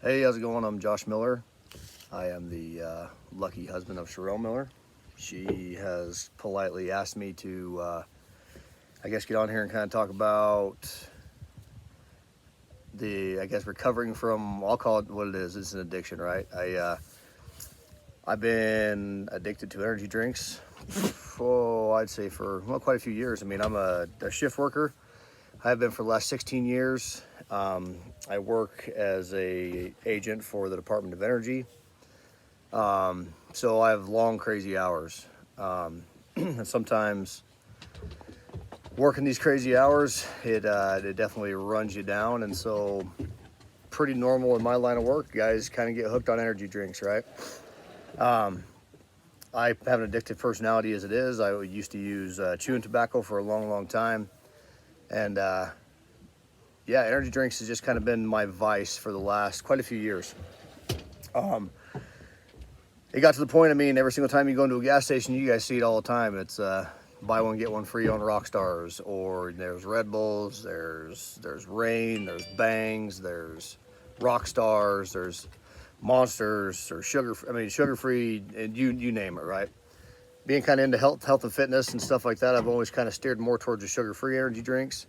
Hey, how's it going? I'm Josh Miller. I am the lucky husband of Sherelle Miller. She has politely asked me to, get on here and kind of talk about recovering from, I'll call it what it is. It's an addiction, right? I've been addicted to energy drinks I'd say for, quite a few years. I mean, I'm a shift worker. I have been for the last 16 years. I work as a agent for the Department of Energy. So I have long, crazy hours. And sometimes working these crazy hours, it definitely runs you down. And so pretty normal in my line of work, guys kind of get hooked on energy drinks, right? I have an addictive personality as it is. I used to use chewing tobacco for a long, long time. And energy drinks has just kind of been my vice for the last quite a few years. It got to the point, I mean, every single time you go into a gas station, you guys see it all the time. It's buy one, get one free on Rockstars, or there's Red Bulls, there's Reign, there's Bangs, there's Rockstars, there's Monsters, or sugar-free, and you name it, right? Being kind of into health and fitness and stuff like that, I've always kind of steered more towards the sugar-free energy drinks.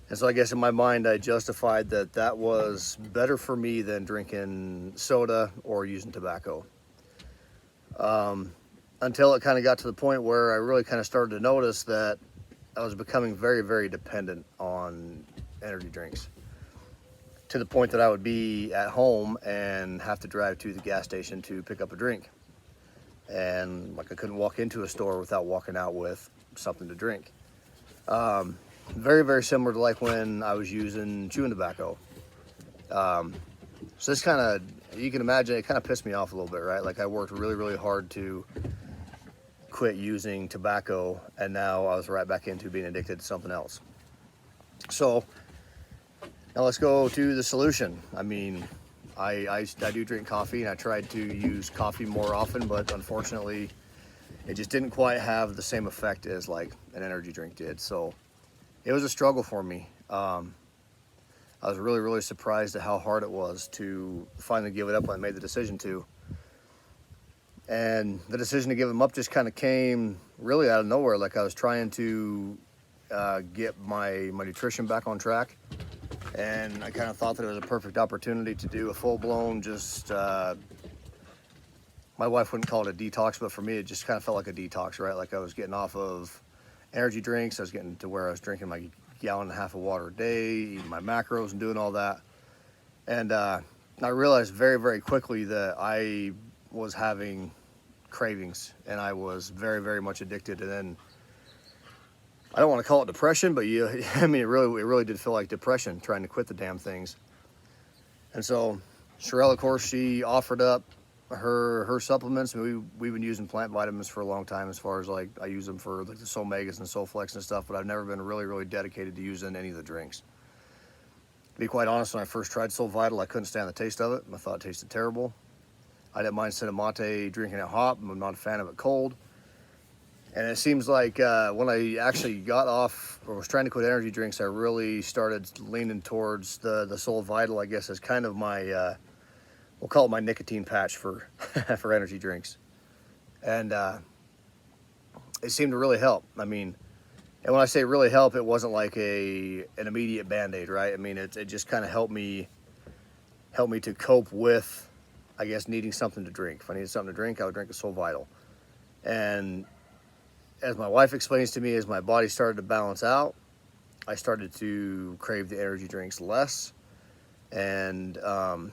And so I guess in my mind, I justified that was better for me than drinking soda or using tobacco. Until it kind of got to the point where I really kind of started to notice that I was becoming very, very dependent on energy drinks, to the point that I would be at home and have to drive to the gas station to pick up a drink. And like I couldn't walk into a store without walking out with something to drink. Very, very similar to like when I was using chewing tobacco. So this kind of, you can imagine, it kind of pissed me off a little bit, right? Like I worked really, really hard to quit using tobacco, and now I was right back into being addicted to something else. So now let's go to the solution. I mean, I do drink coffee, and I tried to use coffee more often, but unfortunately, it just didn't quite have the same effect as like an energy drink did. So it was a struggle for me. I was really, really surprised at how hard it was to finally give it up when I made the decision to. And the decision to give them up just kind of came really out of nowhere. Like I was trying to get my nutrition back on track. And I kind of thought that it was a perfect opportunity to do a full-blown my wife wouldn't call it a detox, but for me, it just kind of felt like a detox, right? Like I was getting off of energy drinks. I was getting to where I was drinking my gallon and a half of water a day, eating my macros and doing all that. And I realized very, very quickly that I was having cravings, and I was very, very much addicted. And then I don't want to call it depression, but it really did feel like depression trying to quit the damn things. And so Sherelle, of course, she offered up her supplements. We've been using plant vitamins for a long time, as far as like I use them for like the Solmegas and Solflex and stuff, but I've never been really, really dedicated to using any of the drinks. To be quite honest, when I first tried Sol Vital, I couldn't stand the taste of it. I thought it tasted terrible. I didn't mind Cinnamate drinking it hot, but I'm not a fan of it cold. And it seems like when I actually got off or was trying to quit energy drinks, I really started leaning towards the Sol Vital, I guess, as kind of my, we'll call it my nicotine patch for, for energy drinks. And it seemed to really help. I mean, and when I say really help, it wasn't like an immediate Band-Aid, right? I mean, it just kind of helped me to cope with, I guess, needing something to drink. If I needed something to drink, I would drink a Sol Vital. And as my wife explains to me, as my body started to balance out, I started to crave the energy drinks less. And I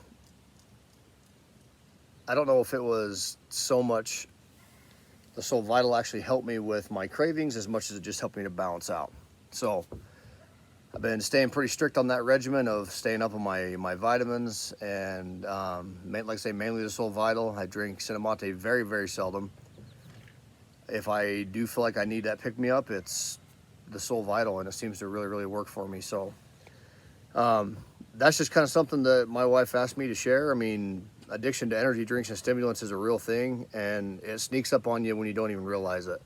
don't know if it was so much the Sol Vital actually helped me with my cravings as much as it just helped me to balance out. So I've been staying pretty strict on that regimen of staying up on my vitamins, and like I say, mainly the Sol Vital. I drink Cinnamate very, very seldom. If I do feel like I need that pick-me-up, it's the Sol Vital, and it seems to really, really work for me. So that's just kind of something that my wife asked me to share. I mean, addiction to energy drinks and stimulants is a real thing, and it sneaks up on you when you don't even realize it.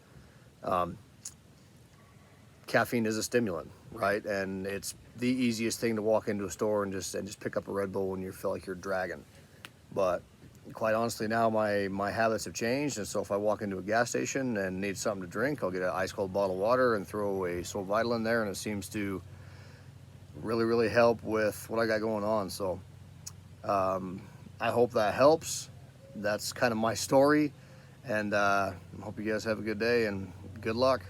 Caffeine is a stimulant, right? And it's the easiest thing to walk into a store and just pick up a Red Bull when you feel like you're dragging. But quite honestly, now my habits have changed, and so if I walk into a gas station and need something to drink, I'll get an ice cold bottle of water and throw a Soul Vital in there, and it seems to really help with what I got going on. So I hope that helps. That's kind of my story, and I hope you guys have a good day and good luck.